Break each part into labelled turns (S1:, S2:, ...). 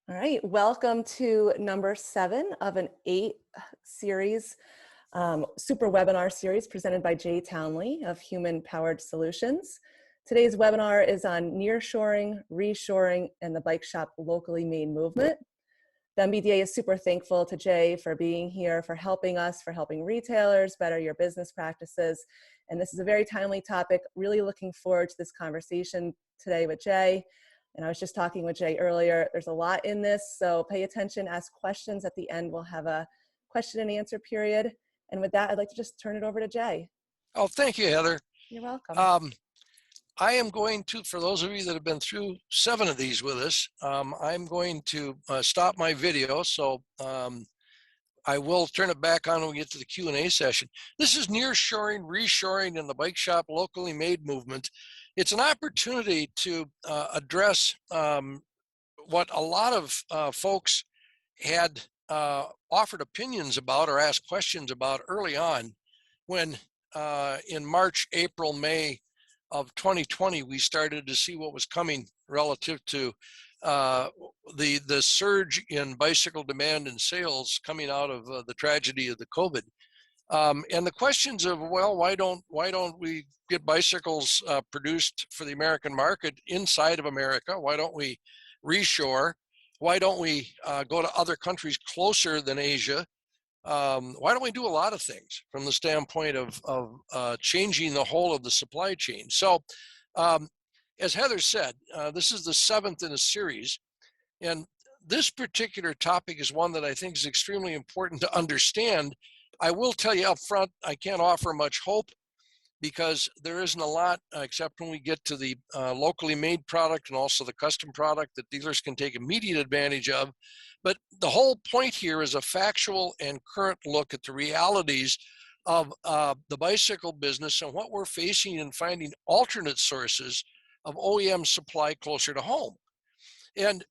S1: All right, welcome to number 7 of an 8 series, super webinar series presented by Jay Townley of Human Powered Solutions. Today's webinar is on nearshoring, reshoring, and the bike shop locally made movement. The NBDA is super thankful to Jay for being here, for helping us, for helping retailers better your business practices. And this is a very timely topic. Really looking forward to this conversation today with Jay. And I was just talking with Jay earlier. There's a lot in this, so pay attention, ask questions at the end. We'll have a question and answer period. And with that, I'd like to just turn it over to Jay.
S2: Oh, thank you, Heather.
S1: You're welcome.
S2: I am going to, for those of you that have been through 7 of these with us, I'm going to stop my video. So I will turn it back on when we get to the Q&A session. This is nearshoring, reshoring, and the bike shop locally made movement. It's an opportunity to address what a lot of folks had offered opinions about or asked questions about early on when in March, April, May of 2020, we started to see what was coming relative to the surge in bicycle demand and sales coming out of the tragedy of the COVID. And the questions of, well, why don't we get bicycles produced for the American market inside of America? Why don't we reshore? Why don't we go to other countries closer than Asia? Why don't we do a lot of things from the standpoint of changing the whole of the supply chain? So, as Heather said, this is the 7th in a series, and this particular topic is one that I think is extremely important to understand. I will tell you up front, I can't offer much hope because there isn't a lot except when we get to the locally made product and also the custom product that dealers can take immediate advantage of. But the whole point here is a factual and current look at the realities of the bicycle business and what we're facing in finding alternate sources of OEM supply closer to home. And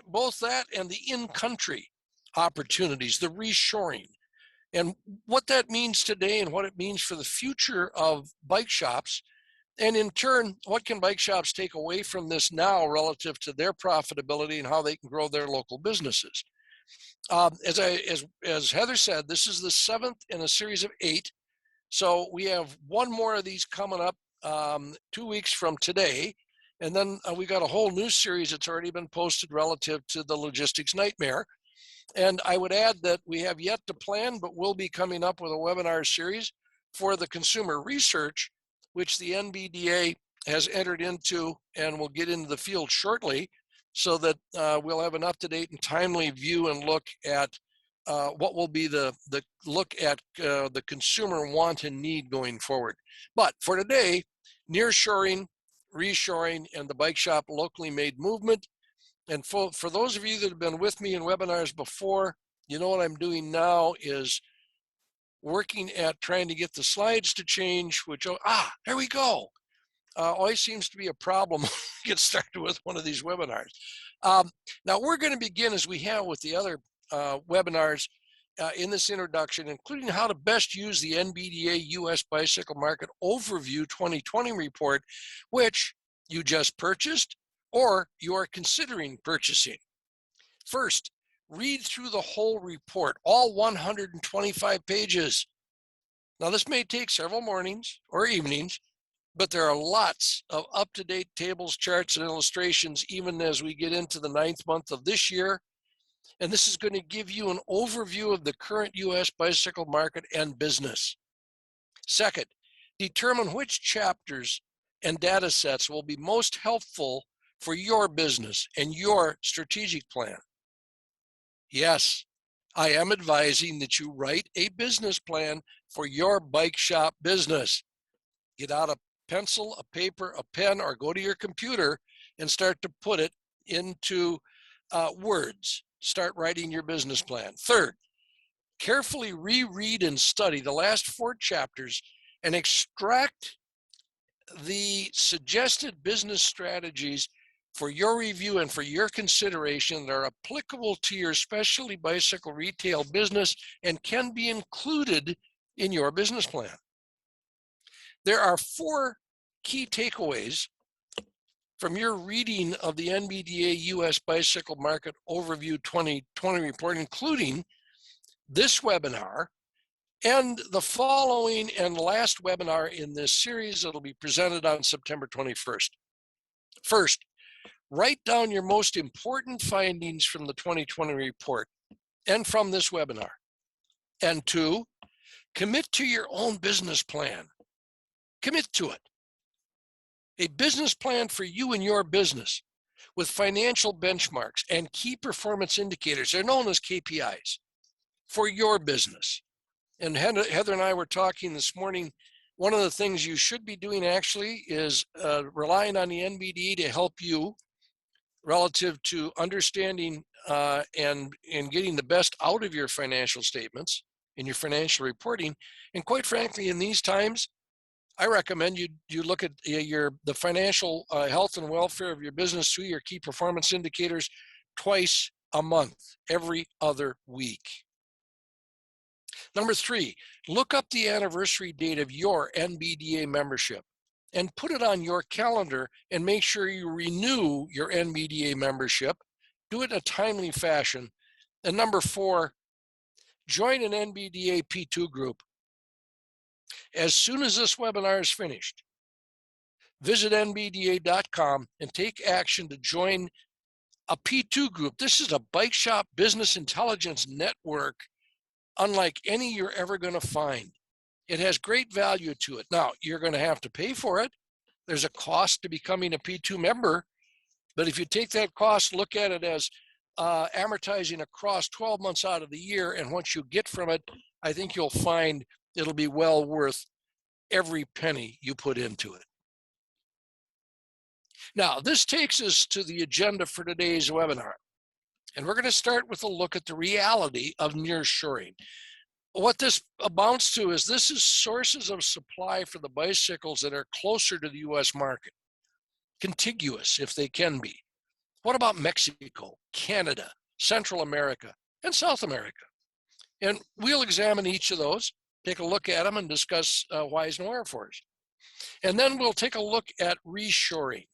S2: both that and the in-country opportunities, the reshoring, and what that means today and what it means for the future of bike shops. And in turn, what can bike shops take away from this now relative to their profitability and how they can grow their local businesses? As Heather said, this is the 7th in a series of 8. So we have one more of these coming up 2 weeks from today. And then we got a whole new series that's already been posted relative to the logistics nightmare. And I would add that we have yet to plan, but we'll be coming up with a webinar series for the consumer research, which the NBDA has entered into and will get into the field shortly, so that we'll have an up-to-date and timely view and look at what will be the look at the consumer want and need going forward. But for today, nearshoring, reshoring, and the bike shop locally made movement. And for those of you that have been with me in webinars before, you know what I'm doing now is working at trying to get the slides to change, which, there we go. Always seems to be a problem when we get started with one of these webinars. Now we're going to begin, as we have with the other webinars in this introduction, including how to best use the NBDA U.S. Bicycle Market Overview 2020 report, which you just purchased or you are considering purchasing. First, read through the whole report, all 125 pages. Now, this may take several mornings or evenings, but there are lots of up-to-date tables, charts, and illustrations even as we get into the 9th month of this year. And this is going to give you an overview of the current U.S. bicycle market and business. Second, determine which chapters and data sets will be most helpful for your business and your strategic plan. Yes, I am advising that you write a business plan for your bike shop business. Get out a pencil, a paper, a pen, or go to your computer and start to put it into words. Start writing your business plan. Third, carefully reread and study the last 4 chapters and extract the suggested business strategies for your review and for your consideration that are applicable to your specialty bicycle retail business and can be included in your business plan. There are 4 key takeaways from your reading of the NBDA U.S. Bicycle Market Overview 2020 report, including this webinar and the following and last webinar in this series that will be presented on September 21st. First, write down your most important findings from the 2020 report and from this webinar. And two, commit to your own business plan. Commit to it. A business plan for you and your business with financial benchmarks and key performance indicators. They're known as KPIs for your business. And Heather and I were talking this morning. One of the things you should be doing actually is relying on the NBDA to help you relative to understanding and getting the best out of your financial statements in your financial reporting. And quite frankly, in these times, I recommend you look at the financial health and welfare of your business through your key performance indicators twice a month, every other week. Number three, look up the anniversary date of your NBDA membership and put it on your calendar and make sure you renew your NBDA membership. Do it in a timely fashion. And number four, join an NBDA P2 group. As soon as this webinar is finished, visit NBDA.com and take action to join a P2 group. This is a bike shop business intelligence network unlike any you're ever going to find. It has great value to it. Now, you're going to have to pay for it. There's a cost to becoming a P2 member, but if you take that cost, look at it as amortizing across 12 months out of the year, and what you get from it, I think you'll find it'll be well worth every penny you put into it. Now, this takes us to the agenda for today's webinar. And we're going to start with a look at the reality of nearshoring. What this amounts to is this is sources of supply for the bicycles that are closer to the U.S. market, contiguous if they can be. What about Mexico, Canada, Central America, and South America? And we'll examine each of those, take a look at them, and discuss whys and wherefores. And then we'll take a look at reshoring.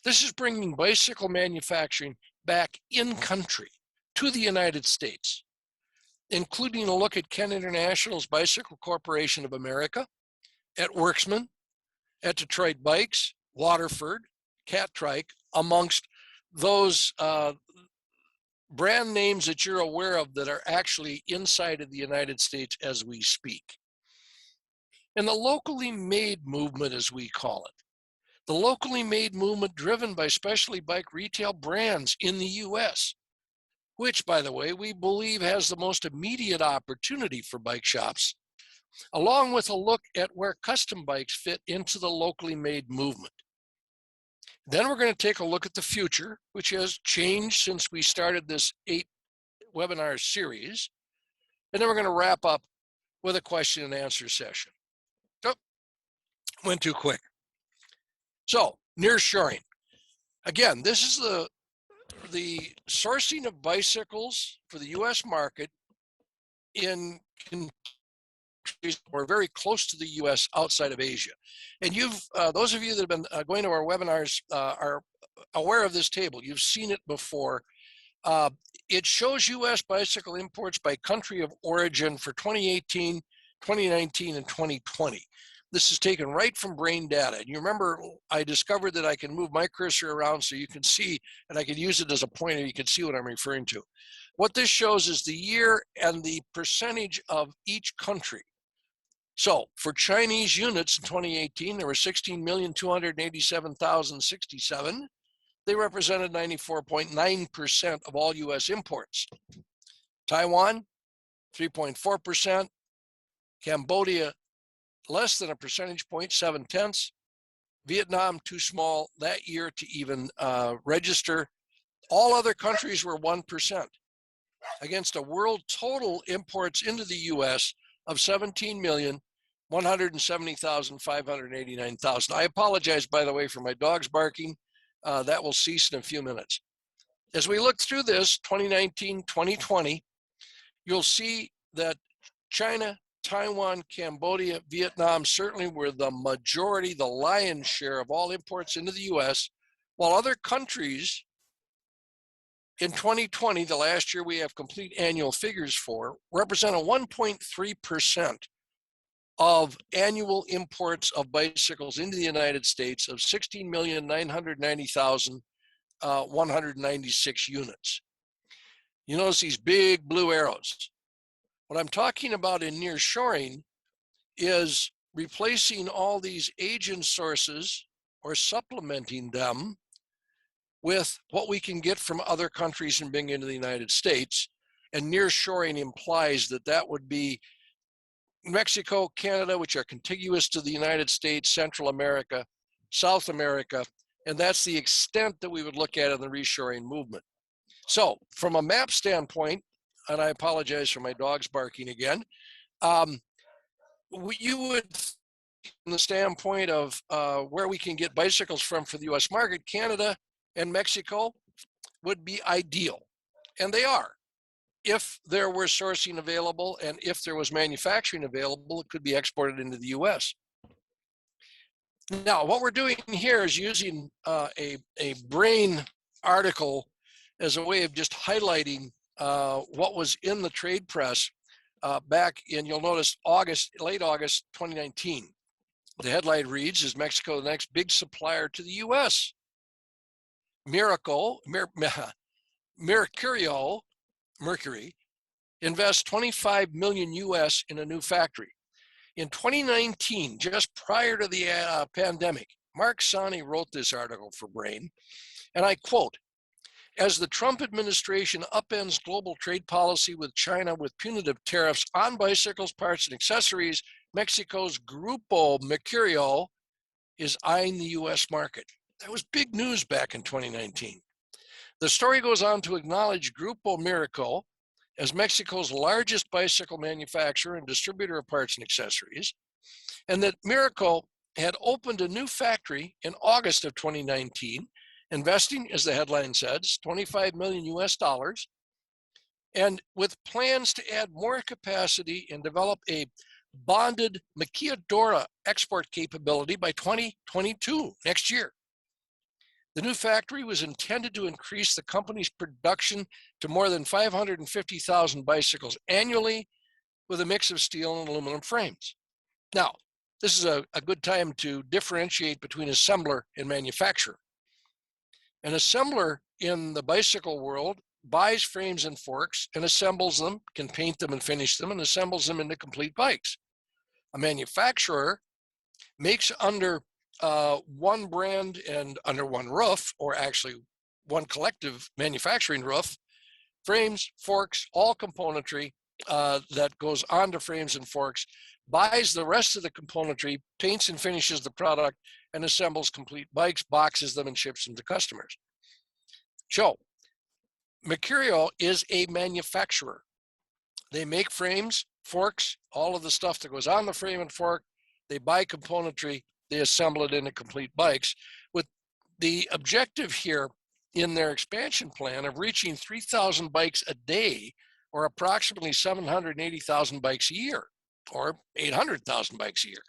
S2: This is bringing bicycle manufacturing back in country to the United States, including a look at Ken International's Bicycle Corporation of America, at Worksman, at Detroit Bikes, Waterford, Cat Trike, amongst those brand names that you're aware of that are actually inside of the United States as we speak. And the locally made movement, as we call it. The locally made movement driven by specialty bike retail brands in the U.S., which, by the way, we believe has the most immediate opportunity for bike shops, along with a look at where custom bikes fit into the locally made movement. Then we're going to take a look at the future, which has changed since we started this 8-webinar series. And then we're going to wrap up with a question and answer session. Oh, went too quick. So, nearshoring. Again, this is the sourcing of bicycles for the U.S. market in countries or very close to the U.S. outside of Asia. And those of you that have been going to our webinars are aware of this table. You've seen it before. It shows U.S. bicycle imports by country of origin for 2018, 2019, and 2020. This is taken right from brain data. And you remember, I discovered that I can move my cursor around so you can see, and I can use it as a pointer, you can see what I'm referring to. What this shows is the year and the percentage of each country. So for Chinese units in 2018, there were 16,287,067. They represented 94.9% of all US imports. Taiwan, 3.4%. Cambodia, less than a percentage point, 0.7. Vietnam, too small that year to even register. All other countries were 1% against a world total imports into the US of 17,170,589. I apologize, by the way, for my dogs barking. That will cease in a few minutes. As we look through this 2019, 2020, you'll see that China, Taiwan, Cambodia, Vietnam certainly were the majority, the lion's share of all imports into the US, while other countries in 2020, the last year we have complete annual figures for, represent a 1.3% of annual imports of bicycles into the United States of 16,990,196 units. You notice these big blue arrows. What I'm talking about in nearshoring is replacing all these Asian sources or supplementing them with what we can get from other countries and bring into the United States. And nearshoring implies that that would be Mexico, Canada, which are contiguous to the United States, Central America, South America, and that's the extent that we would look at in the reshoring movement. So from a map standpoint, and I apologize for my dogs barking again, you would, from the standpoint of where we can get bicycles from for the US market, Canada and Mexico would be ideal, and they are. If there were sourcing available and if there was manufacturing available, it could be exported into the US. Now, what we're doing here is using a Brain article as a way of just highlighting what was in the trade press back in, you'll notice, late August 2019. The headline reads, "Is Mexico the next big supplier to the US? Mercury invests 25 million US in a new factory." In 2019, just prior to the pandemic, Mark Sani wrote this article for Brain, and I quote, "As the Trump administration upends global trade policy with China with punitive tariffs on bicycles, parts, and accessories, Mexico's Grupo Mercurio is eyeing the US market." That was big news back in 2019. The story goes on to acknowledge Grupo Mercurio as Mexico's largest bicycle manufacturer and distributor of parts and accessories, and that Mercurio had opened a new factory in August of 2019, investing, as the headline says, 25 million US dollars, and with plans to add more capacity and develop a bonded maquiladora export capability by 2022, next year. The new factory was intended to increase the company's production to more than 550,000 bicycles annually with a mix of steel and aluminum frames. Now, this is a good time to differentiate between assembler and manufacturer. An assembler in the bicycle world buys frames and forks and assembles them, can paint them and finish them, and assembles them into complete bikes. A manufacturer makes under one brand and under one roof, or actually one collective manufacturing roof, frames, forks, all componentry that goes onto frames and forks, buys the rest of the componentry, paints and finishes the product, and assembles complete bikes, boxes them, and ships them to customers. So, Mercurio is a manufacturer. They make frames, forks, all of the stuff that goes on the frame and fork. They buy componentry, they assemble it into complete bikes, with the objective here in their expansion plan of reaching 3,000 bikes a day, or approximately 780,000 bikes a year, or 800,000 bikes a year.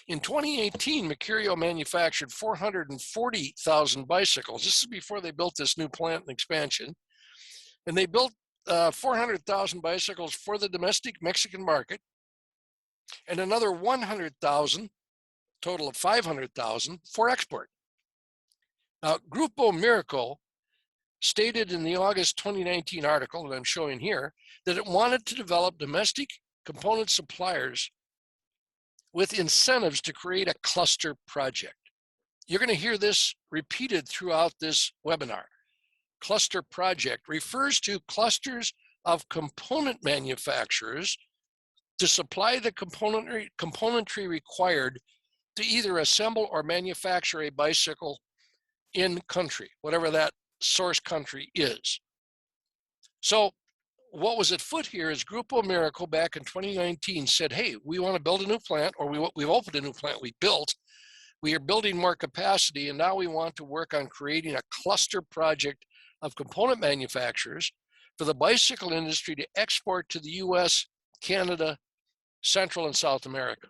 S2: In 2018, Mercurio manufactured 440,000 bicycles. This is before they built this new plant and expansion. And they built 400,000 bicycles for the domestic Mexican market, and another 100,000, total of 500,000, for export. Now, Grupo Mercurio stated in the August 2019 article that I'm showing here that it wanted to develop domestic component suppliers with incentives to create a cluster project. You're going to hear this repeated throughout this webinar. Cluster project refers to clusters of component manufacturers to supply the componentry required to either assemble or manufacture a bicycle in country, whatever that source country is. So what was at foot here is Grupo Mercurio back in 2019 said, hey, we want to build a new plant, or we've opened a new plant we built. We are building more capacity, and now we want to work on creating a cluster project of component manufacturers for the bicycle industry to export to the US, Canada, Central and South America.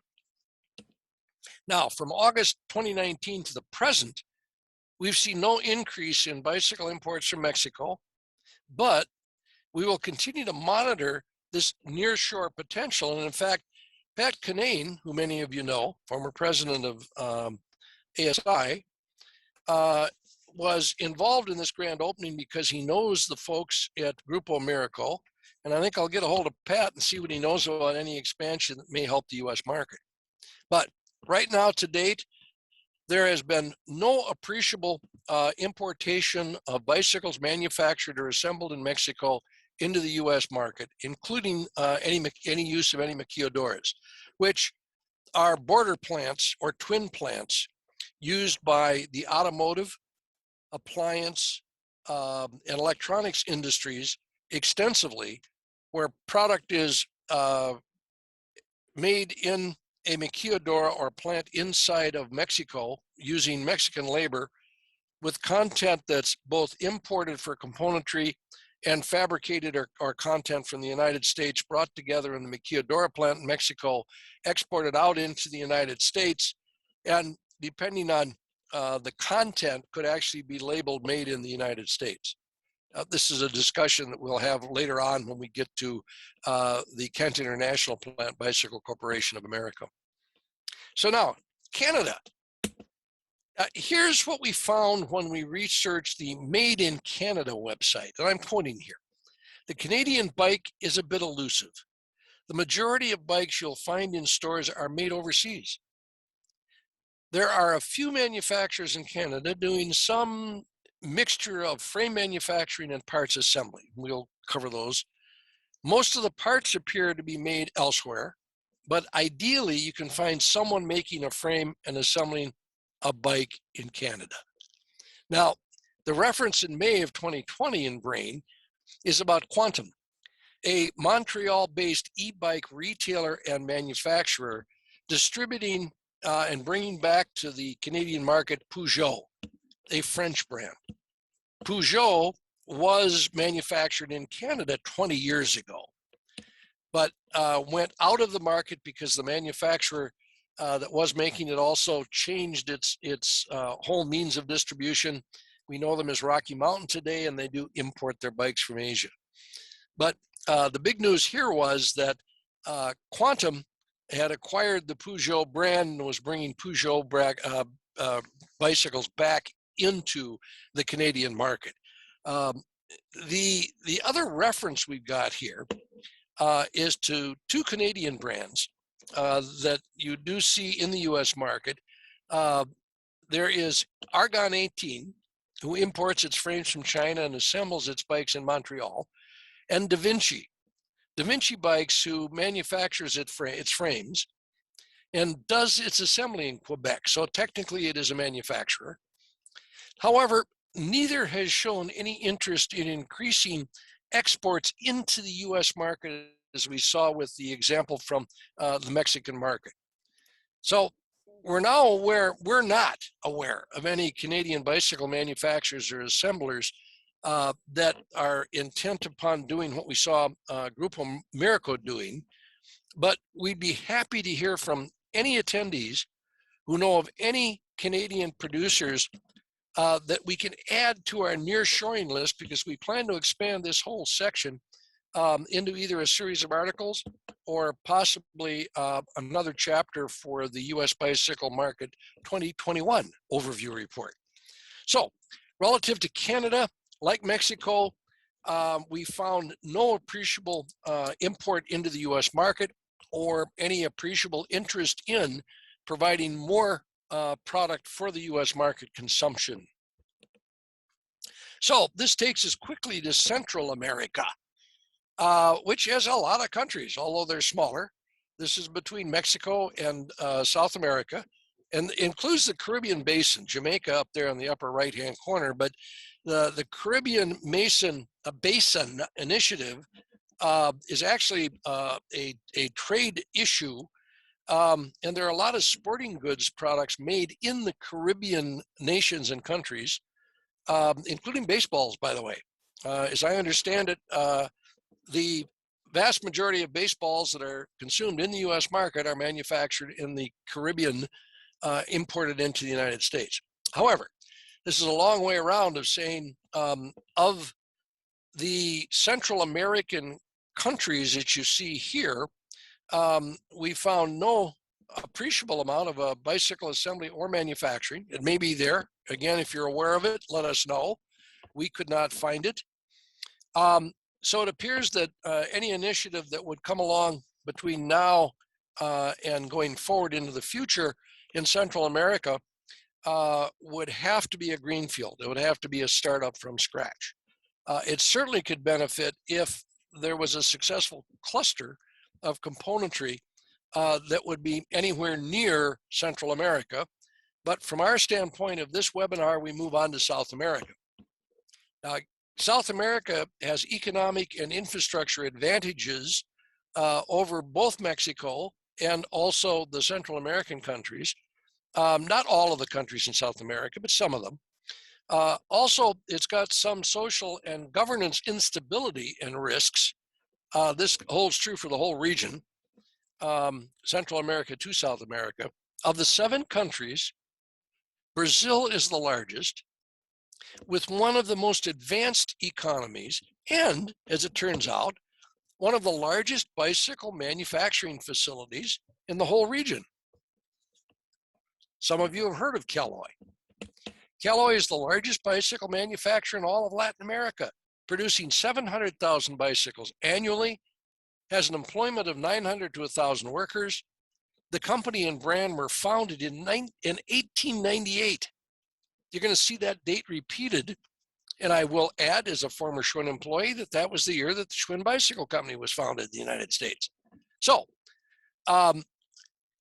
S2: Now, from August 2019 to the present, We've seen no increase in bicycle imports from Mexico, but we will continue to monitor this nearshore potential. And in fact, Pat Kinane, who many of you know, former president of ASI, was involved in this grand opening because he knows the folks at Grupo Miracle. And I think I'll get a hold of Pat and see what he knows about any expansion that may help the U.S. market. But right now, to date, there has been no appreciable importation of bicycles manufactured or assembled in Mexico into the U.S. market, including any use of any maquiladoras, which are border plants or twin plants used by the automotive, appliance, and electronics industries extensively, where product is made in a maquiladora or plant inside of Mexico using Mexican labor with content that's both imported for componentry and fabricated or content from the United States brought together in the maquiladora plant in Mexico, exported out into the United States, and depending on the content could actually be labeled made in the United States. This is a discussion that we'll have later on when we get to the Kent International Plant Bicycle Corporation of America. So now, Canada. Here's what we found when we researched the Made in Canada website, and I'm quoting here. The Canadian bike is a bit elusive. The majority of bikes you'll find in stores are made overseas. There are a few manufacturers in Canada doing some mixture of frame manufacturing and parts assembly. We'll cover those. Most of the parts appear to be made elsewhere, but ideally you can find someone making a frame and assembling a bike in Canada. Now, the reference in May of 2020 in Brain is about Quantum, a Montreal-based e-bike retailer and manufacturer distributing and bringing back to the Canadian market Peugeot, a French brand. Peugeot was manufactured in Canada 20 years ago, but went out of the market because the manufacturer that was making it also changed its whole means of distribution. We know them as Rocky Mountain today, and they do import their bikes from Asia. But the big news here was that Quantum had acquired the Peugeot brand and was bringing Peugeot bicycles back into the Canadian market. The other reference we've got here is to two Canadian brands that you do see in the U.S. market. There is Argon 18, who imports its frames from China and assembles its bikes in Montreal, and Da Vinci Bikes, who manufactures its frames and does its assembly in Quebec. So technically it is a manufacturer. However, neither has shown any interest in increasing exports into the U.S. market, as we saw with the example from the Mexican market. So we're not aware of any Canadian bicycle manufacturers or assemblers that are intent upon doing what we saw Grupo Miracle doing, but we'd be happy to hear from any attendees who know of any Canadian producers that we can add to our nearshoring list, because we plan to expand this whole section into either a series of articles or possibly another chapter for the U.S. Bicycle Market 2021 overview report. So relative to Canada, like Mexico, we found no appreciable import into the U.S. market or any appreciable interest in providing more product for the U.S. market consumption. So this takes us quickly to Central America, which has a lot of countries, although they're smaller. This is between Mexico and South America, and includes the Caribbean Basin, Jamaica up there in the upper right-hand corner. But the Caribbean Basin Initiative is actually a trade issue, and there are a lot of sporting goods products made in the Caribbean nations and countries, including baseballs, by the way. As I understand it, the vast majority of baseballs that are consumed in the U.S. market are manufactured in the Caribbean, imported into the United States. However, This is a long way around of saying of the Central American countries that you see here, we found no appreciable amount of bicycle assembly or manufacturing. It may be there. Again, if you're aware of it, let us know. We could not find it. So it appears that any initiative that would come along between now and going forward into the future in Central America would have to be a greenfield. It would have to be a startup from scratch. It certainly could benefit if there was a successful cluster of componentry that would be anywhere near Central America. But from our standpoint of this webinar, we move on to South America. Now, South America has economic and infrastructure advantages over both Mexico and also the Central American countries. Not all of the countries in South America, but some of them. Also, it's got some social and governance instability and risks. This holds true for the whole region, Central America to South America. Of the 7 countries, Brazil is the largest, with one of the most advanced economies, and as it turns out, one of the largest bicycle manufacturing facilities in the whole region. Some of you have heard of Caloi. Caloi is the largest bicycle manufacturer in all of Latin America, producing 700,000 bicycles annually, has an employment of 900 to 1,000 workers. The company and brand were founded in 1898. You're going to see that date repeated. And I will add, as a former Schwinn employee, that was the year that the Schwinn Bicycle Company was founded in the United States. So,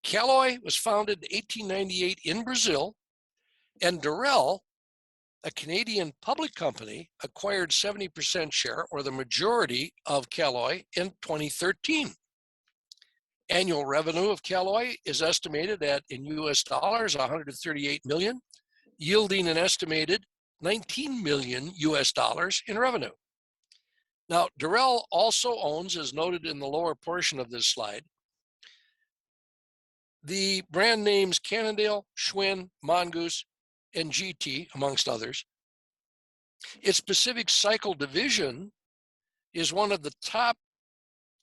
S2: Caloi was founded in 1898 in Brazil, and Durrell, a Canadian public company, acquired 70% share, or the majority, of Caloi in 2013. Annual revenue of Caloi is estimated at, in U.S. dollars, 138 million, yielding an estimated 19 million U.S. dollars in revenue. Now, Durrell also owns, as noted in the lower portion of this slide, the brand names Cannondale, Schwinn, Mongoose, and GT, amongst others. Its Pacific Cycle division is one of the top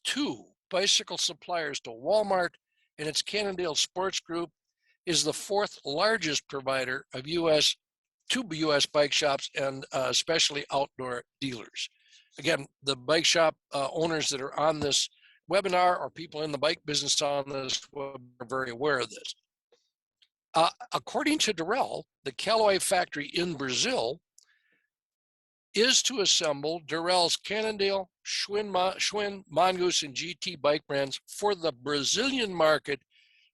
S2: 2 bicycle suppliers to Walmart, and its Cannondale Sports Group is the 4th largest provider of U.S. bike shops and especially outdoor dealers. Again, the bike shop owners that are on this webinar or people in the bike business on this webinar are very aware of this. According to Durrell, the Caloi factory in Brazil is to assemble Durrell's Cannondale, Schwinn, Mongoose, and GT bike brands for the Brazilian market,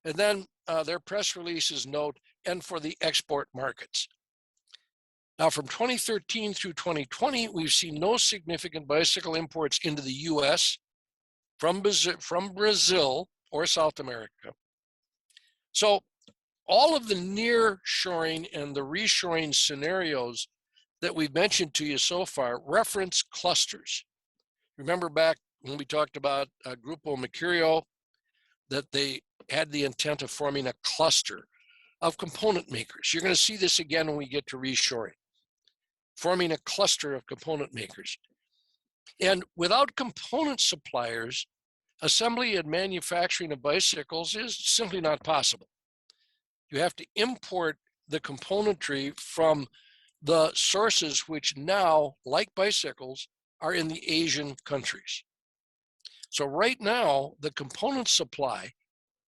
S2: and then their press releases note, and for the export markets. Now, from 2013 through 2020, we've seen no significant bicycle imports into the U.S. from Brazil or South America. So all of the near-shoring and the reshoring scenarios that we've mentioned to you so far reference clusters. Remember back when we talked about Grupo Mercurio, that they had the intent of forming a cluster of component makers. You're going to see this again when we get to reshoring, forming a cluster of component makers. And without component suppliers, assembly and manufacturing of bicycles is simply not possible. You have to import the componentry from the sources which now, like bicycles, are in the Asian countries. So right now, the component supply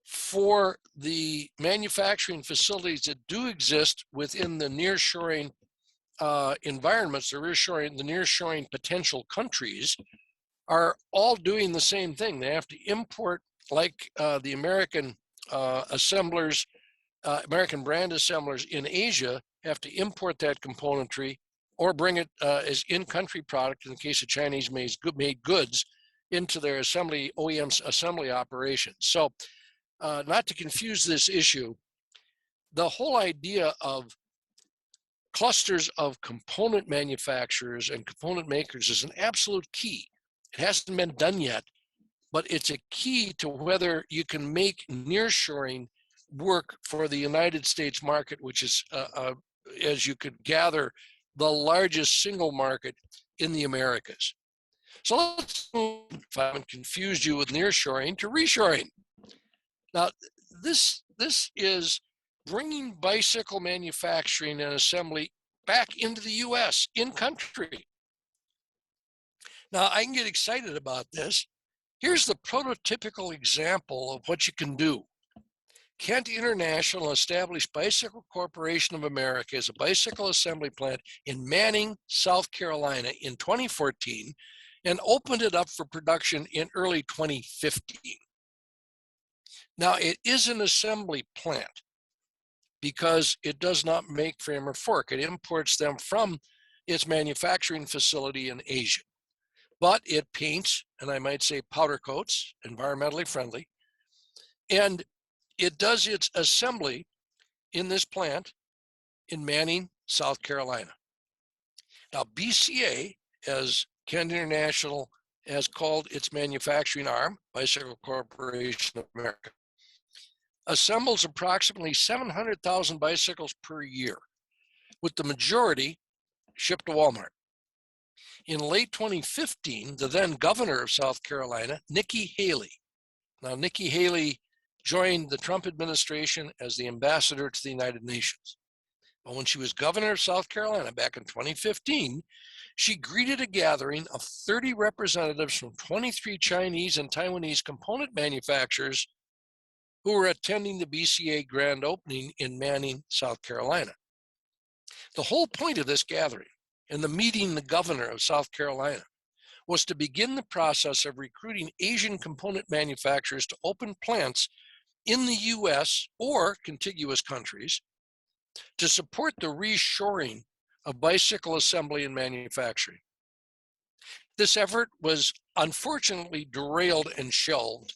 S2: for the manufacturing facilities that do exist within the nearshoring environments, the nearshoring potential countries, are all doing the same thing. They have to import, like the American assemblers, American brand assemblers in Asia have to import that componentry or bring it as in-country product, in the case of Chinese made goods, into their OEM assembly operations. So not to confuse this issue, the whole idea of clusters of component manufacturers and component makers is an absolute key. It hasn't been done yet, but it's a key to whether you can make nearshoring work for the United States market, which is as you could gather, the largest single market in the Americas. So let's move, if I haven't confused you with nearshoring, to reshoring. Now, this is bringing bicycle manufacturing and assembly back into the U.S. in country. Now, I can get excited about this. Here's the prototypical example of what you can do. Kent International established Bicycle Corporation of America as a bicycle assembly plant in Manning, South Carolina in 2014 and opened it up for production in early 2015. Now, it is an assembly plant because it does not make frame or fork. It imports them from its manufacturing facility in Asia. But it paints, and I might say powder coats, environmentally friendly, and it does its assembly in this plant in Manning, South Carolina. Now, BCA, as Kent International has called its manufacturing arm, Bicycle Corporation of America, assembles approximately 700,000 bicycles per year, with the majority shipped to Walmart. In late 2015, the then governor of South Carolina, Nikki Haley. Now, Nikki Haley joined the Trump administration as the ambassador to the United Nations. But when she was governor of South Carolina back in 2015, she greeted a gathering of 30 representatives from 23 Chinese and Taiwanese component manufacturers who were attending the BCA grand opening in Manning, South Carolina. The whole point of this gathering and the meeting the governor of South Carolina was to begin the process of recruiting Asian component manufacturers to open plants in the U.S. or contiguous countries to support the reshoring of bicycle assembly and manufacturing. This effort was unfortunately derailed and shelved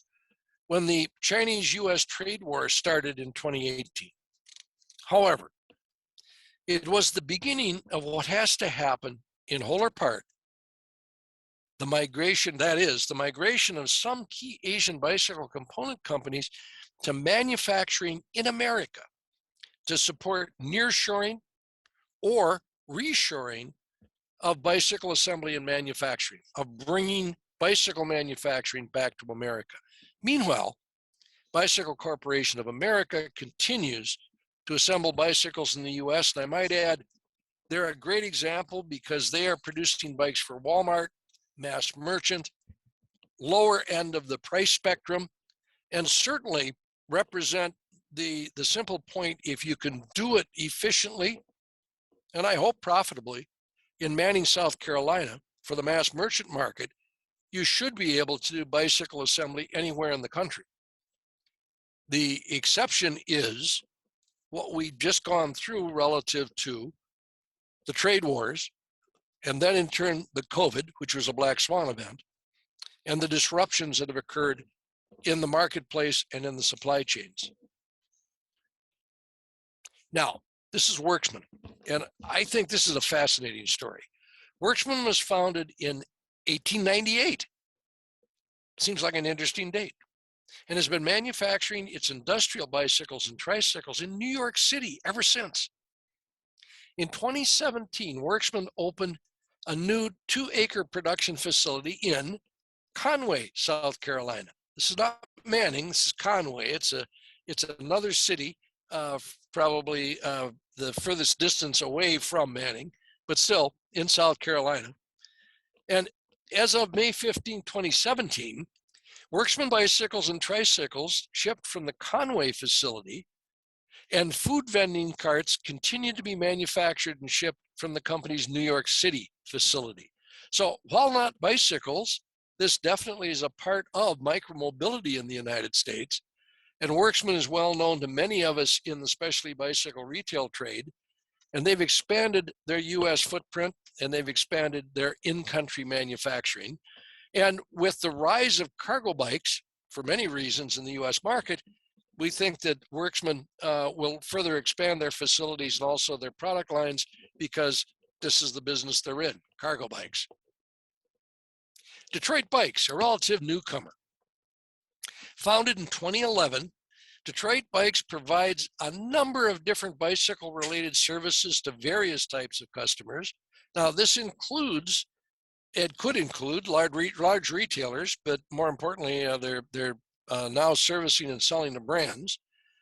S2: when the Chinese-U.S. trade war started in 2018. However, it was the beginning of what has to happen in whole or part. The migration, that is, the migration of some key Asian bicycle component companies to manufacturing in America to support nearshoring or reshoring of bicycle assembly and manufacturing, of bringing bicycle manufacturing back to America. Meanwhile, Bicycle Corporation of America continues to assemble bicycles in the U.S. And I might add, they're a great example because they are producing bikes for Walmart, mass merchant, lower end of the price spectrum, and certainly represent the simple point: if you can do it efficiently, and I hope profitably, in Manning, South Carolina for the mass merchant market, you should be able to do bicycle assembly anywhere in the country. The exception is what we've just gone through relative to the trade wars, and then in turn the COVID, which was a black swan event, and the disruptions that have occurred in the marketplace and in the supply chains. Now, this is Worksman, and I think this is a fascinating story. Worksman was founded in 1898. Seems like an interesting date. And has been manufacturing its industrial bicycles and tricycles in New York City ever since. In 2017, Worksman opened a new 2-acre production facility in Conway, South Carolina. This is not Manning, this is Conway. It's another city, probably the furthest distance away from Manning, but still in South Carolina. And as of May 15, 2017, Worksman bicycles and tricycles shipped from the Conway facility, and food vending carts continue to be manufactured and shipped from the company's New York City facility. So while not bicycles, this definitely is a part of micromobility in the United States. And Worksman is well known to many of us in the specialty bicycle retail trade, and they've expanded their U.S. footprint and they've expanded their in-country manufacturing. And with the rise of cargo bikes, for many reasons in the U.S. market, we think that Worksman will further expand their facilities and also their product lines because this is the business they're in, cargo bikes. Detroit Bikes, a relative newcomer. Founded in 2011 Detroit Bikes provides a number of different bicycle-related services to various types of customers. Now, this includes, it could include large retailers, but more importantly, they're now servicing and selling the brands.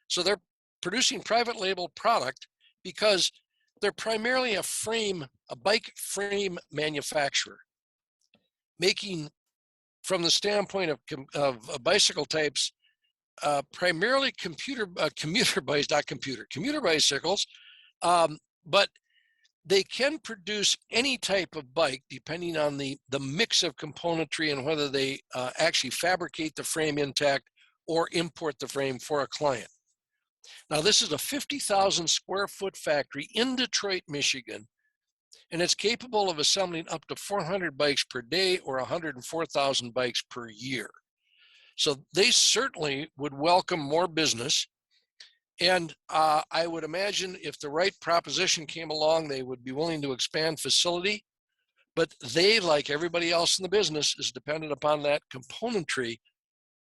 S2: So they're producing private label product because they're primarily a bike frame manufacturer, making, from the standpoint of bicycle types, primarily commuter bicycles, but they can produce any type of bike depending on the mix of componentry and whether they actually fabricate the frame intact or import the frame for a client. Now, this is a 50,000 square foot factory in Detroit, Michigan, and it's capable of assembling up to 400 bikes per day or 104,000 bikes per year. So they certainly would welcome more business. And I would imagine if the right proposition came along, they would be willing to expand facility. But they, like everybody else in the business, is dependent upon that componentry.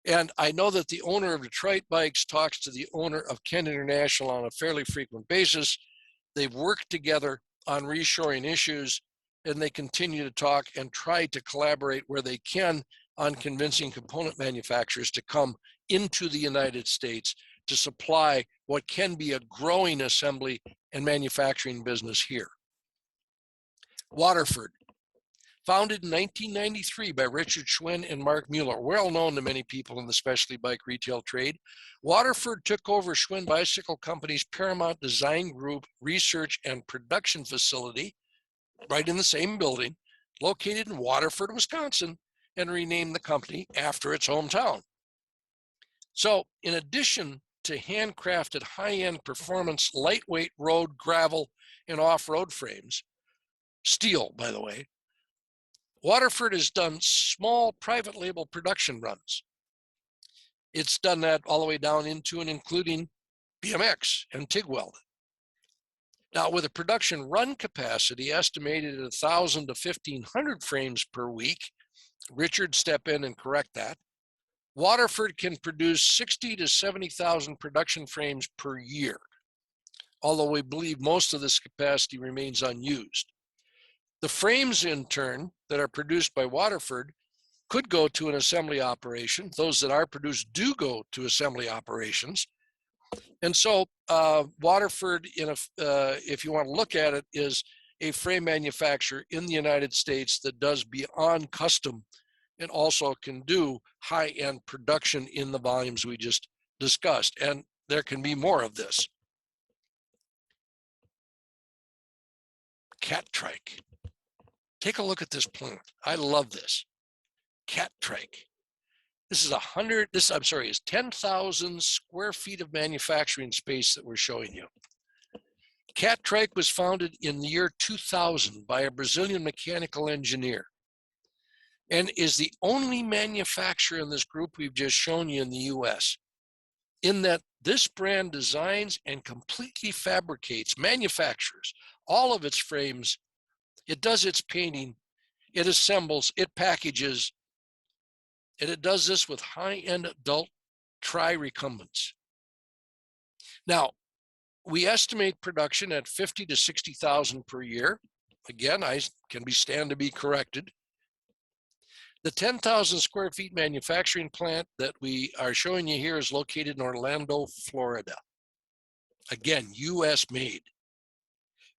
S2: And I know that the owner of Detroit Bikes talks to the owner of Kent International on a fairly frequent basis. They've worked together on reshoring issues, and they continue to talk and try to collaborate where they can on convincing component manufacturers to come into the United States to supply what can be a growing assembly and manufacturing business here. Waterford, founded in 1993 by Richard Schwinn and Mark Mueller, well known to many people in the specialty bike retail trade. Waterford took over Schwinn Bicycle Company's Paramount Design Group research and production facility, right in the same building, located in Waterford, Wisconsin, and renamed the company after its hometown. So in addition to handcrafted high-end performance, lightweight road, gravel, and off-road frames, steel, by the way, Waterford has done small private label production runs. It's done that all the way down into and including BMX and TIG weld. Now, with a production run capacity estimated at 1,000 to 1,500 frames per week, Richard, step in and correct that. Waterford can produce 60 to 70,000 production frames per year, although we believe most of this capacity remains unused. The frames, in turn, that are produced by Waterford could go to an assembly operation. Those that are produced do go to assembly operations. And so Waterford, if you want to look at it, is a frame manufacturer in the United States that does beyond custom and also can do high-end production in the volumes we just discussed. And there can be more of this. Cat trike. Take a look at this plant. I love this. Cat trike. This is 10,000 square feet of manufacturing space that we're showing you. Cat trike was founded in the year 2000 by a Brazilian mechanical engineer and is the only manufacturer in this group we've just shown you in the U.S. in that this brand designs and completely fabricates, manufactures all of its frames. It does its painting, it assembles, it packages, and it does this with high-end adult tri-recumbents. Now, we estimate production at 50 to 60,000 per year. Again, I can stand to be corrected. The 10,000 square feet manufacturing plant that we are showing you here is located in Orlando, Florida. Again, U.S. made.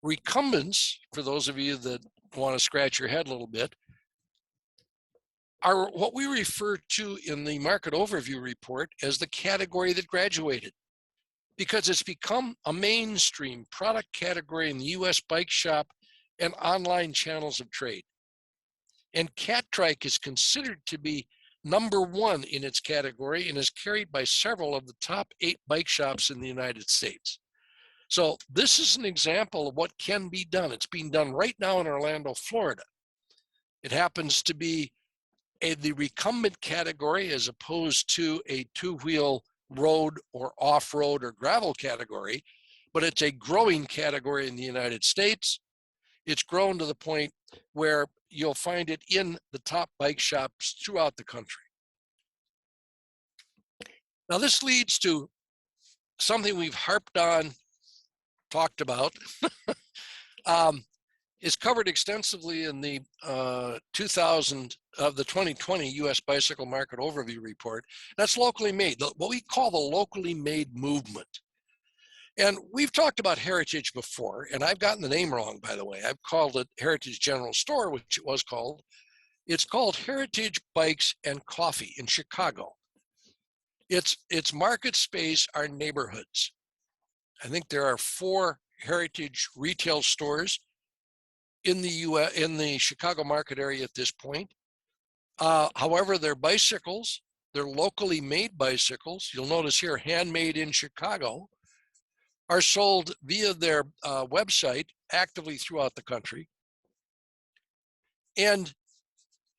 S2: Recumbents, for those of you that want to scratch your head a little bit, are what we refer to in the market overview report as the category that graduated, because it's become a mainstream product category in the U.S. bike shop and online channels of trade. And cat trike is considered to be #1 in its category and is carried by several of the top 8 bike shops in the United States. So this is an example of what can be done. It's being done right now in Orlando, Florida. It happens to be the recumbent category as opposed to a two-wheel road or off-road or gravel category, but it's a growing category in the United States. It's grown to the point where you'll find it in the top bike shops throughout the country. Now this leads to something we've harped on, talked about, um, is covered extensively in the 2020 U.S. Bicycle Market Overview Report. That's locally made, what we call the locally made movement. And we've talked about Heritage before, and I've gotten the name wrong, by the way. I've called it Heritage General Store, which it was called. It's called Heritage Bikes and Coffee in Chicago. Its market space are neighborhoods. I think there are 4 Heritage retail stores in the U.S. in the Chicago market area at this point. However, they're bicycles. They're locally made bicycles. You'll notice here, handmade in Chicago, are sold via their website actively throughout the country. And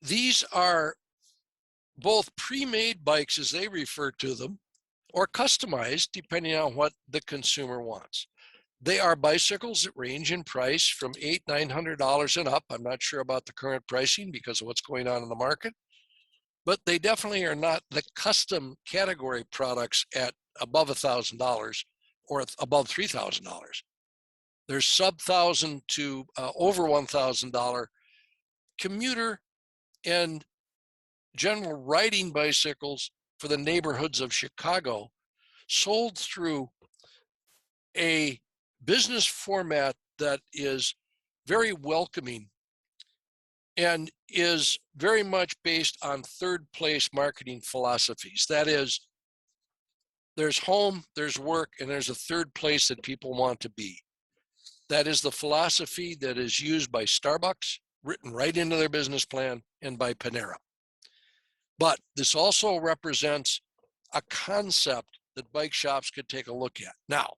S2: these are both pre-made bikes, as they refer to them, or customized depending on what the consumer wants. They are bicycles that range in price from $800–900 and up. I'm not sure about the current pricing because of what's going on in the market, but they definitely are not the custom category products at above $1,000 or above $3,000. There's sub-$1,000 to over $1,000 commuter and general riding bicycles for the neighborhoods of Chicago, sold through a business format that is very welcoming and is very much based on third place marketing philosophies. That is, there's home, there's work, and there's a third place that people want to be. That is the philosophy that is used by Starbucks, written right into their business plan, and by Panera. But this also represents a concept that bike shops could take a look at. Now,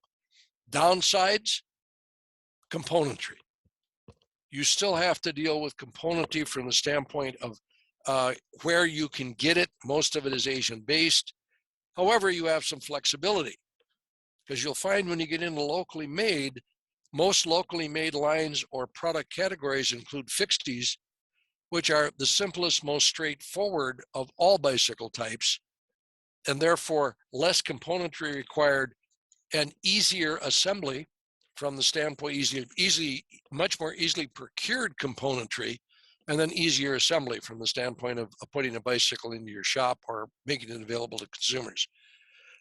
S2: downsides, componentry. You still have to deal with componentry from the standpoint of where you can get it. Most of it is Asian based. However, you have some flexibility, because you'll find when you get into locally made, most locally made lines or product categories include fixies, which are the simplest, most straightforward of all bicycle types, and therefore less componentry required and easier assembly from the standpoint, much more easily procured componentry, and then easier assembly from the standpoint of putting a bicycle into your shop or making it available to consumers.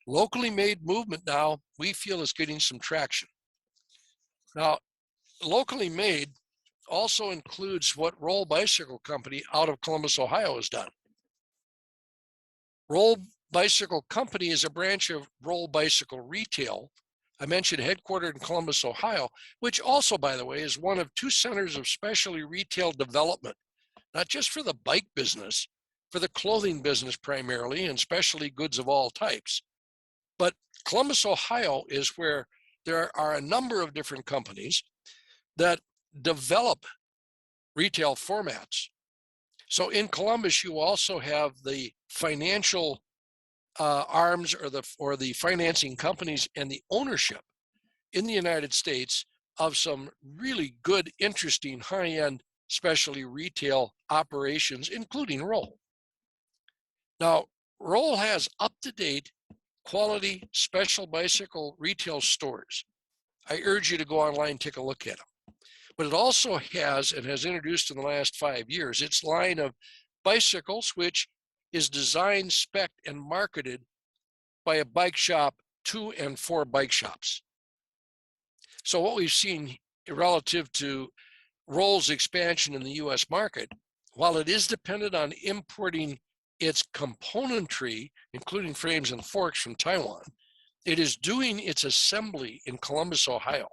S2: Locally made movement now, we feel, is getting some traction. Now, locally made also includes what Roll Bicycle Company out of Columbus, Ohio has done. Roll Bicycle Company is a branch of Roll Bicycle Retail. I mentioned headquartered in Columbus, Ohio, which also, by the way, is one of 2 centers of specialty retail development, not just for the bike business, for the clothing business primarily, and specialty goods of all types. But Columbus, Ohio is where there are a number of different companies that develop retail formats. So in Columbus, you also have the financial arms or the financing companies and the ownership in the United States of some really good, interesting, high-end specialty retail operations, including Roll. Now, Roll has up-to-date quality special bicycle retail stores. I urge you to go online and take a look at them. But it also has, and has introduced in the last 5 years, its line of bicycles, which is designed, spec'd, and marketed by a bike shop to and for bike shops. So what we've seen relative to Roll's expansion in the U.S. market, while it is dependent on importing its componentry, including frames and forks, from Taiwan, it is doing its assembly in Columbus, Ohio.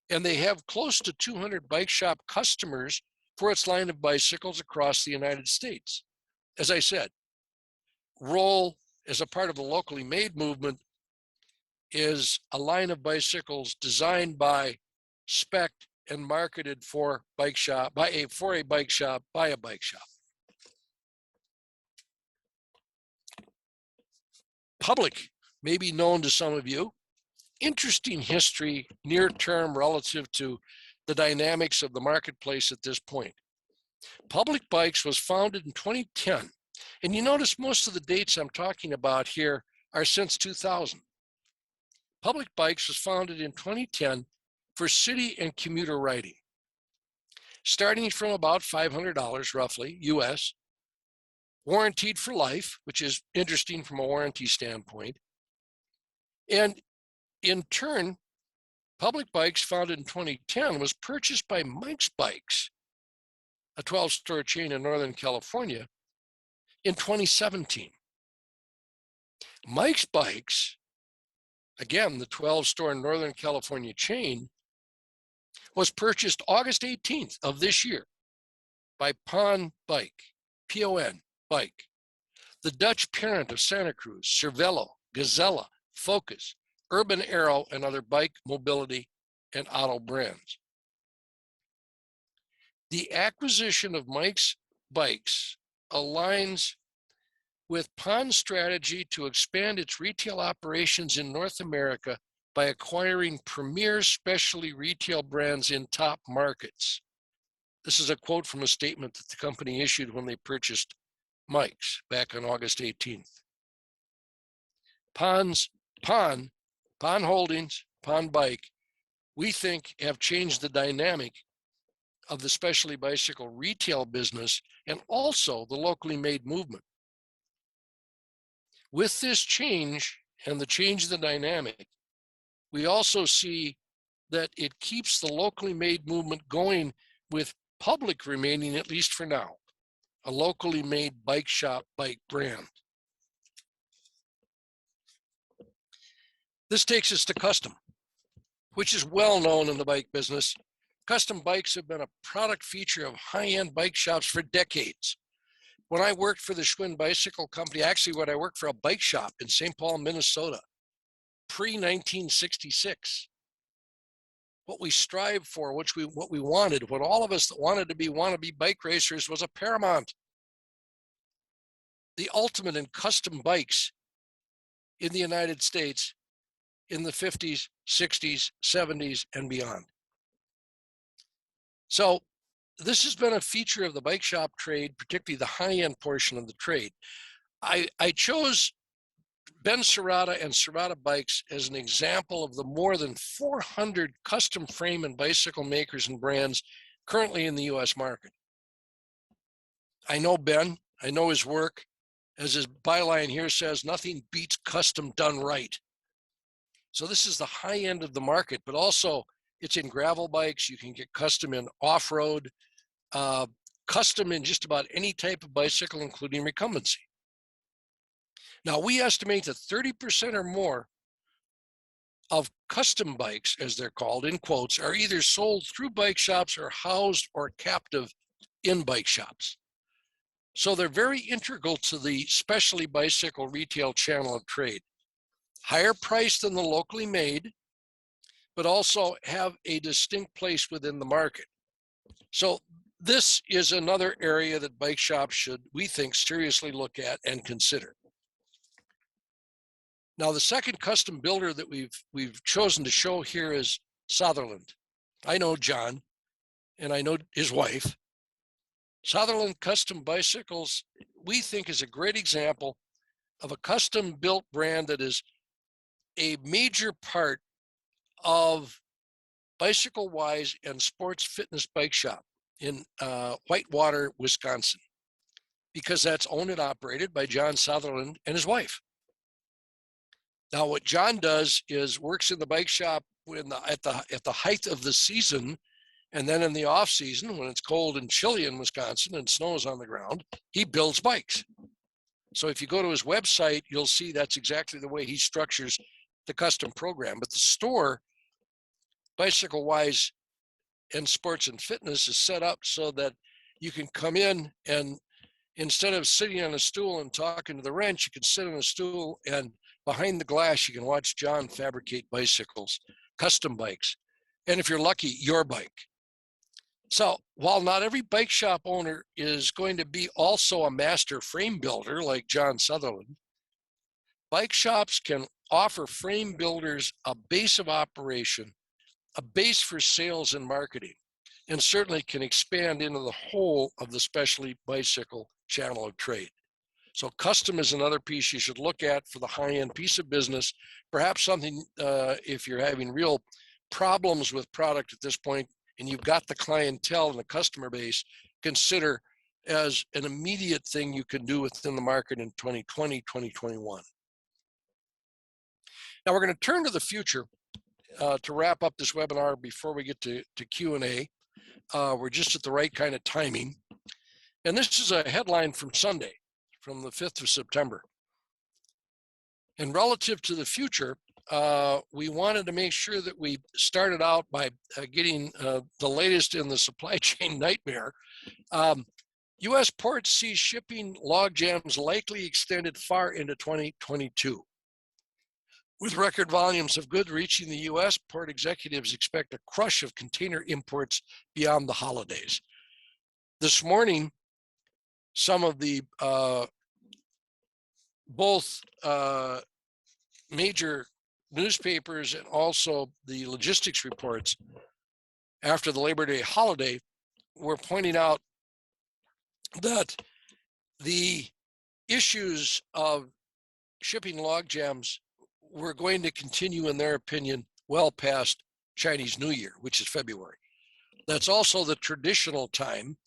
S2: And they have close to 200 bike shop customers for its line of bicycles across the United States. As I said, Roll, as a part of the locally made movement, is a line of bicycles designed by, spec'd, and marketed for bike shop by a bike shop by a bike shop. Public may be known to some of you. Interesting history, near term, relative to the dynamics of the marketplace at this point. Public Bikes was founded in 2010, and you notice most of the dates I'm talking about here are since 2000. Public Bikes was founded in 2010 for city and commuter riding, starting from about $500 roughly U.S., warranted for life, which is interesting from a warranty standpoint. And in turn, Public Bikes, founded in 2010, was purchased by Mike's Bikes, a 12-store chain in Northern California, in 2017. Mike's Bikes, again, the 12-store Northern California chain, was purchased August 18th of this year by Pon Bike, P-O-N, Bike, the Dutch parent of Santa Cruz, Cervelo, Gazella, Focus, Urban Arrow, and other bike, mobility, and auto brands. The acquisition of Mike's Bikes aligns with Pon's strategy to expand its retail operations in North America by acquiring premier specialty retail brands in top markets. This is a quote from a statement that the company issued when they purchased Mike's back on August 18th. Pon Holdings, Pon Bike, we think have changed the dynamic of the specialty bicycle retail business and also the locally made movement. With this change and the change in the dynamic, we also see that it keeps the locally made movement going, with Public remaining, at least for now, a locally made bike shop bike brand. This takes us to Custom, which is well known in the bike business. Custom bikes have been a product feature of high-end bike shops for decades. When I worked for the Schwinn Bicycle Company, actually when I worked for a bike shop in St. Paul, Minnesota, pre-1966, what we strived for, what we wanted, what all of us that wanted to be wannabe bike racers, was a paramount. The ultimate in custom bikes in the United States in the 50s, 60s, 70s, and beyond. So this has been a feature of the bike shop trade, particularly the high-end portion of the trade. I chose Ben Serrata and Serrata Bikes as an example of the more than 400 custom frame and bicycle makers and brands currently in the U.S. market. I know Ben, I know his work. As his byline here says, nothing beats custom done right. So this is the high end of the market, but also it's in gravel bikes. You can get custom in off-road, custom in just about any type of bicycle, including recumbency. Now, we estimate that 30% or more of custom bikes, as they're called, in quotes, are either sold through bike shops or housed or captive in bike shops. So they're very integral to the specialty bicycle retail channel of trade. Higher priced than the locally made, but also have a distinct place within the market. So this is another area that bike shops should, we think, seriously look at and consider. Now, the second custom builder that we've chosen to show here is Sutherland. I know John, and I know his wife. Sutherland Custom Bicycles, we think, is a great example of a custom built brand that is a major part of Bicycle Wise and Sports Fitness Bike Shop in Whitewater, Wisconsin, because that's owned and operated by John Sutherland and his wife. Now, what John does is works in the bike shop at the height of the season, and then in the off season, when it's cold and chilly in Wisconsin and snows on the ground, he builds bikes. So if you go to his website, you'll see that's exactly the way he structures the custom program. But the store, Bicycle Wise and Sports and Fitness, is set up so that you can come in, and instead of sitting on a stool and talking to the wrench, you can sit on a stool, and behind the glass, you can watch John fabricate bicycles, custom bikes, and if you're lucky, your bike. So while not every bike shop owner is going to be also a master frame builder like John Sutherland, bike shops can offer frame builders a base of operation, a base for sales and marketing, and certainly can expand into the whole of the specialty bicycle channel of trade. So custom is another piece you should look at for the high-end piece of business. Perhaps something, if you're having real problems with product at this point and you've got the clientele and the customer base, consider as an immediate thing you can do within the market in 2020, 2021. Now we're going to turn to the future to wrap up this webinar before we get to Q&A. We're just at the right kind of timing. And this is a headline from Sunday, from the 5th of September. And relative to the future, we wanted to make sure that we started out by getting the latest in the supply chain nightmare. U.S. ports see shipping logjams likely extended far into 2022. With record volumes of goods reaching the U.S., port executives expect a crush of container imports beyond the holidays. This morning, some of the both major newspapers and also the logistics reports after the Labor Day holiday were pointing out that the issues of shipping logjams were going to continue, in their opinion, well past Chinese New Year, which is February. That's also the traditional time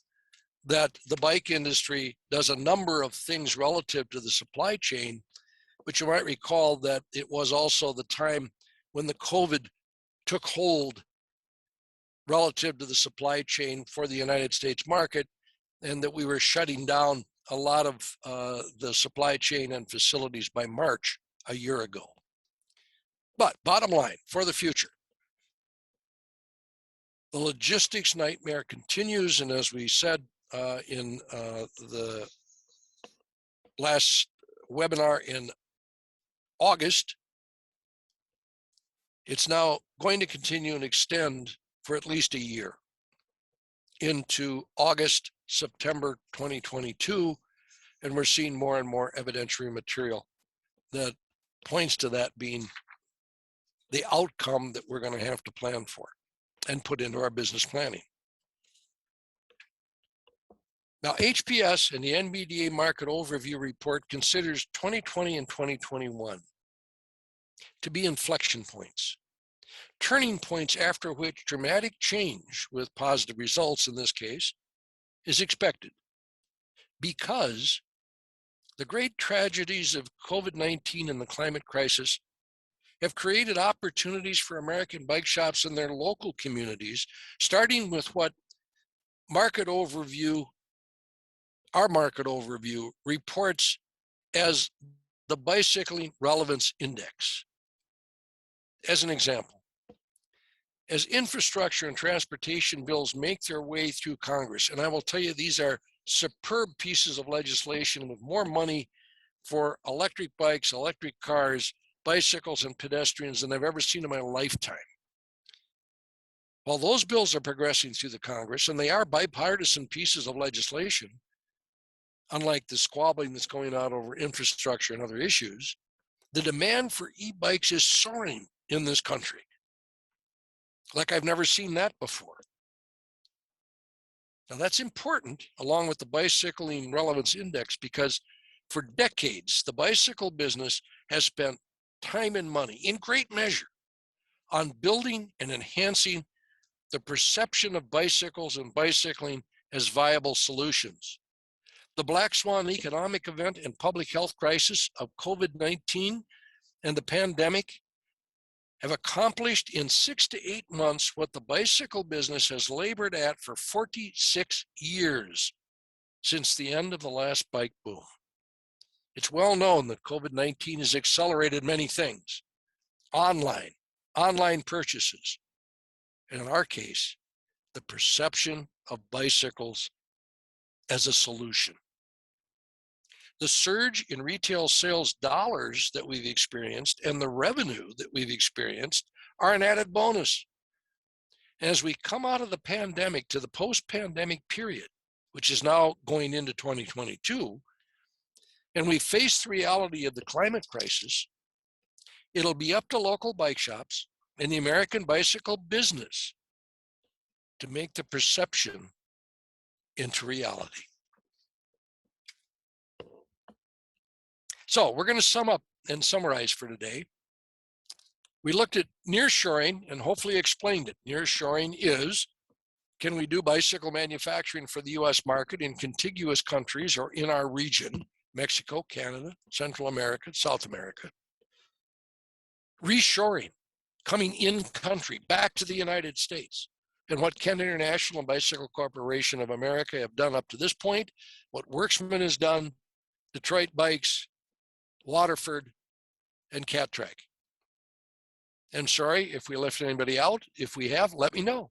S2: that the bike industry does a number of things relative to the supply chain, but you might recall that it was also the time when the COVID took hold relative to the supply chain for the United States market, and that we were shutting down a lot of the supply chain and facilities by March a year ago. But bottom line, for the future, the logistics nightmare continues, and as we said in the last webinar in August, it's now going to continue and extend for at least a year into August, September 2022, and we're seeing more and more evidentiary material that points to that being the outcome that we're going to have to plan for and put into our business planning. Now, HPS and the NBDA Market Overview Report considers 2020 and 2021 to be inflection points, turning points after which dramatic change with positive results in this case is expected, because the great tragedies of COVID-19 and the climate crisis have created opportunities for American bike shops in their local communities, starting with what our market overview reports as the Bicycling Relevance Index. As an example, as infrastructure and transportation bills make their way through Congress, and I will tell you, these are superb pieces of legislation with more money for electric bikes, electric cars, bicycles, and pedestrians than I've ever seen in my lifetime. While those bills are progressing through the Congress, and they are bipartisan pieces of legislation, unlike the squabbling that's going on over infrastructure and other issues, the demand for e-bikes is soaring in this country, like I've never seen that before. Now that's important, along with the Bicycling Relevance Index, because for decades, the bicycle business has spent time and money, in great measure, on building and enhancing the perception of bicycles and bicycling as viable solutions. The Black Swan economic event and public health crisis of COVID-19 and the pandemic have accomplished in 6 to 8 months what the bicycle business has labored at for 46 years since the end of the last bike boom. It's well known that COVID-19 has accelerated many things: online purchases, and in our case, the perception of bicycles as a solution. The surge in retail sales dollars that we've experienced and the revenue that we've experienced are an added bonus. As we come out of the pandemic to the post-pandemic period, which is now going into 2022, and we face the reality of the climate crisis, it'll be up to local bike shops and the American bicycle business to make the perception into reality. So we're going to sum up and summarize for today. We looked at nearshoring and hopefully explained it. Nearshoring is, can we do bicycle manufacturing for the U.S. market in contiguous countries or in our region, Mexico, Canada, Central America, South America? Reshoring, coming in country, back to the United States. And what Kent International and Bicycle Corporation of America have done up to this point, what Worksman has done, Detroit Bikes, Waterford, and Cat Track. And sorry if we left anybody out. If we have, let me know.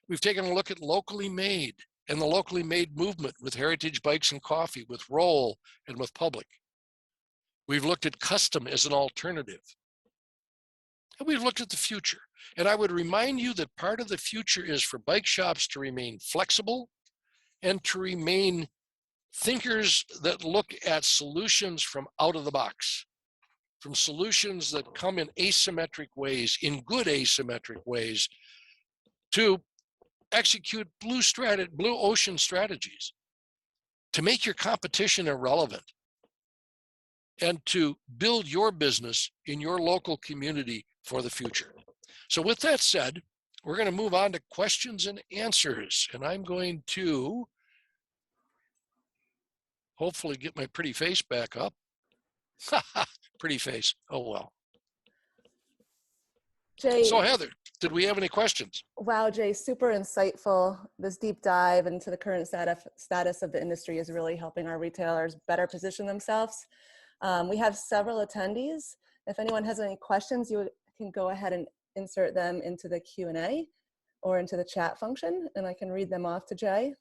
S2: We've taken a look at locally made and the locally made movement with Heritage Bikes and Coffee, with Roll, and with Public. We've looked at custom as an alternative. And we've looked at the future. And I would remind you that part of the future is for bike shops to remain flexible and to remain thinkers that look at solutions from out of the box, from solutions that come in asymmetric ways, in good asymmetric ways, to execute blue ocean strategies, to make your competition irrelevant, and to build your business in your local community for the future. So with that said, we're going to move on to questions and answers. And I'm going to hopefully get my pretty face back up. Pretty face. Oh, well.
S1: Jay,
S2: So Heather, did we have any questions?
S1: wow, Jay, super insightful. This deep dive into the current status of the industry is really helping our retailers better position themselves. We have several attendees. If anyone has any questions, you can go ahead and insert them into the Q&A or into the chat function, and I can read them off to Jay.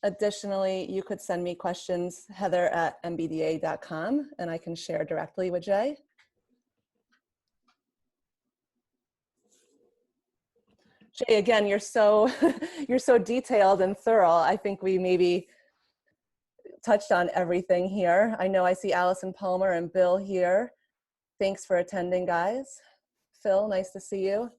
S1: Additionally, you could send me questions, heather@nbda.com, and I can share directly with Jay. Jay, again, you're so you're so detailed and thorough. I think we maybe touched on everything here. I know I see Allison Palmer and Bill here. Thanks for attending, guys. Phil, nice to see you.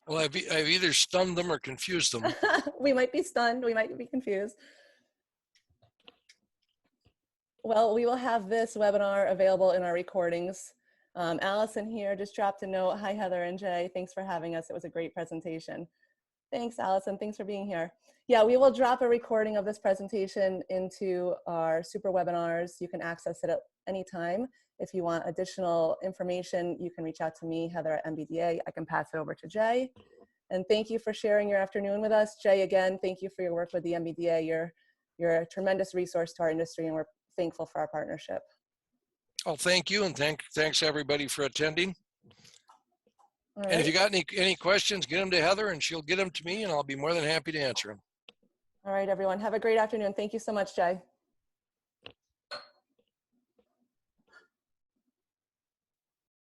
S2: Well, I've either stunned them or confused them.
S1: We might be stunned. We might be confused. Well, we will have this webinar available in our recordings. Allison here just dropped a note. Hi, Heather and Jay. Thanks for having us. It was a great presentation. Thanks, Allison. Thanks for being here. Yeah, we will drop a recording of this presentation into our super webinars. You can access it at any time. If you want additional information, you can reach out to me, Heather@NBDA. I can pass it over to Jay. And thank you for sharing your afternoon with us. Jay, again, thank you for your work with the NBDA. You're a tremendous resource to our industry, and we're thankful for our partnership.
S2: Oh, thank you, and thanks everybody for attending.
S1: All right.
S2: And if you got any questions, get them to Heather, and she'll get them to me, and I'll be more than happy to answer them.
S1: All right, everyone. Have a great afternoon. Thank you so much, Jay.